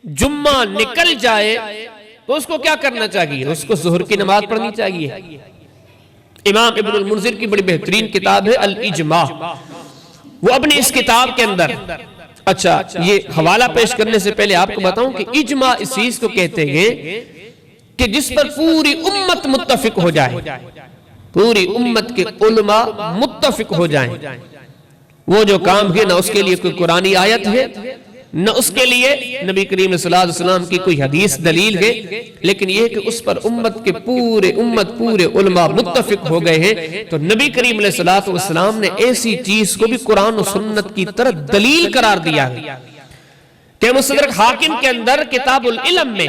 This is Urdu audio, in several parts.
جمعہ نکل جائے تو اس کو کیا کرنا چاہیے؟ اس کو ظہر کی نماز پڑھنی چاہیے۔ امام ابن المنذر کی بڑی بہترین کتاب ہے الاجماع، وہ اپنی اس کتاب کے اندر، اچھا یہ حوالہ پیش کرنے سے پہلے آپ کو بتاؤں کہ اجماع اس چیز کو کہتے ہیں کہ جس پر پوری امت متفق ہو جائے، پوری امت کے علماء متفق ہو جائیں۔ وہ جو کام ہے نہ اس کے لیے کوئی قرآنی آیت ہے، نہ اس کے لیے نبی کریم صلی اللہ علیہ وسلم کی کوئی حدیث دلیل ہے، لیکن یہ کہ اس پر امت پورے علماء متفق ہو گئے ہیں، تو نبی کریم علیہ السلام نے ایسی چیز کو بھی قرآن و سنت کی طرح دلیل قرار دیا ہے کہ مستدرک حاکم کے اندر کتاب العلم میں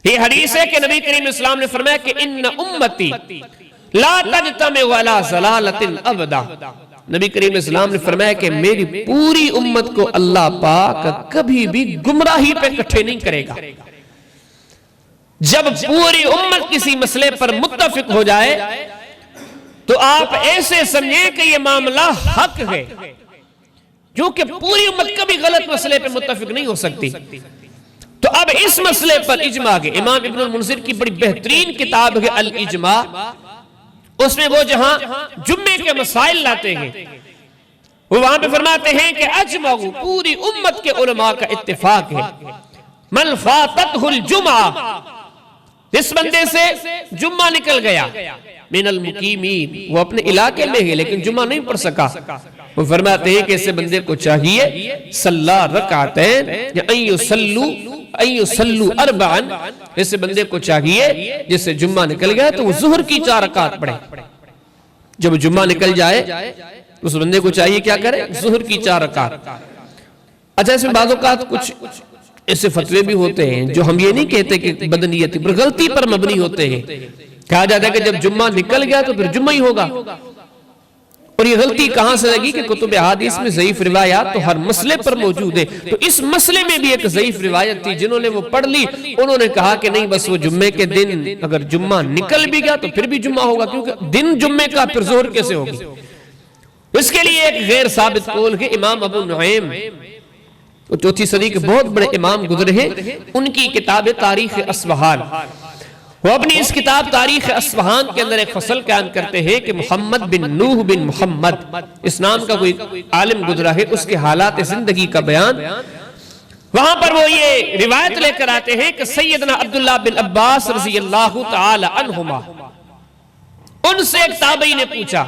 یہ حدیث ہے کہ نبی کریم علیہ السلام نے فرمایا کہ ان امتی لا تجتمع ولا ضلالۃ ابدا۔ نبی کریم علیہ السلام نے فرمایا کہ میری پوری امت کو اللہ پاک کبھی بھی گمراہی پہ اکٹھے نہیں کرے گا۔ جب پوری امت کسی مسئلے پر متفق ہو جائے تو آپ ایسے سمجھیں کہ یہ معاملہ حق ہے، کیونکہ پوری امت کبھی غلط مسئلے پہ متفق نہیں ہو سکتی۔ تو اب اس مسئلے پر اجماع کے امام ابن المنذر کی بڑی بہترین کتاب ہے الاجماع، اس میں وہ جہاں جمعے کے مسائل لاتے ہیں وہ وہاں پہ فرماتے ہیں کہ اجمعوا، پوری امت کے علماء کا اتفاق ہے، من فاتتہ الجمعہ، جس بندے سے جمعہ نکل گیا، من المقیمین، وہ اپنے علاقے میں ہے لیکن جمعہ نہیں پڑھ سکا، وہ فرماتے ہیں کہ اسے بندے کو چاہیے صلی رکعتین یا ان یصلوا اربعا، اسے بندے کو چاہیے جس سے جمعہ نکل گیا تو وہ ظہر کی 4 رکعت پڑھے۔ جب جمعہ نکل جائے اس بندے کو چاہیے کیا کرے؟ ظہر کی 4 رکعت۔ اچھا اس میں بعض اوقات کچھ ایسے فتوے بھی ہوتے ہیں جو ہم یہ نہیں کہتے کہ بدنیتی پر، غلطی پر مبنی ہوتے ہیں۔ کہا جاتا ہے کہ جب جمعہ نکل گیا تو پھر جمعہ ہی ہوگا، اور یہ غلطی کہاں سے لگی کہ کتب احادیث میں ضعیف روایات تو ہر مسئلے پر موجود ہے۔ تو اس مسئلے میں بھی ایک ضعیف روایت تھی، جنہوں نے وہ پڑھ لی انہوں نے کہا کہ نہیں بس وہ جمعے کے دن اگر جمعہ نکل بھی گیا تو پھر بھی جمعہ ہوگا، کیونکہ دن جمعے کا پھر ظہر کیسے ہوگی؟ اس کے لیے ایک غیر ثابت قول ہے امام ابو نعیم، 4 صدی کے بہت بڑے امام گزرے ہیں، ان کی کتاب تاریخ اصفہان، وہ اپنی اس کتاب تاریخ اصفہان کے اندر ایک فصل قائم کرتے ہیں کہ محمد بن نوح بن محمد اس نام کا کوئی عالم گزرا ہے، اس کے حالات زندگی کا بیان، وہاں پر وہ یہ روایت لے کر آتے ہیں کہ سیدنا عبداللہ بن عباس رضی اللہ تعالی عنہما، ان سے ایک تابعی نے پوچھا،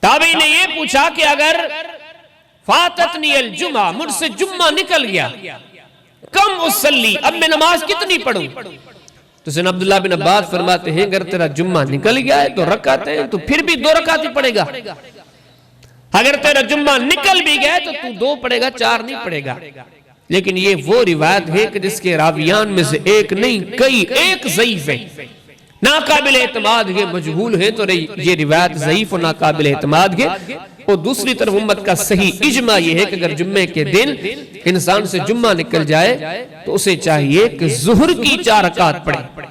تابعی نے یہ پوچھا کہ اگر فاتتنی الجمعہ، مجھ سے جمعہ نکل گیا، کم اصلی، اب میں نماز کتنی پڑھوں؟ تو سیدنا عبداللہ بن عباس فرماتے ہیں اگر تیرا جمعہ نکل گیا ہے تو رکعتیں تو پھر بھی 2 رکعتیں پڑھے گا، اگر تیرا جمعہ نکل بھی گیا تو 2 پڑھے گا، 4 نہیں پڑھے گا۔ لیکن یہ وہ روایت ہے کہ جس کے راویان میں سے ایک نہیں کئی ایک ضعیف ہے، ناقابل اعتماد ہے، مجہول ہے، تو یہ روایت ضعیف و ناقابل اعتماد ہے۔ اور دوسری طرف امت کا صحیح اجماع یہ ہے کہ اگر جمعے کے دن انسان سے جمعہ نکل جائے تو اسے چاہیے کہ ظہر کی 4 رکعت پڑھے۔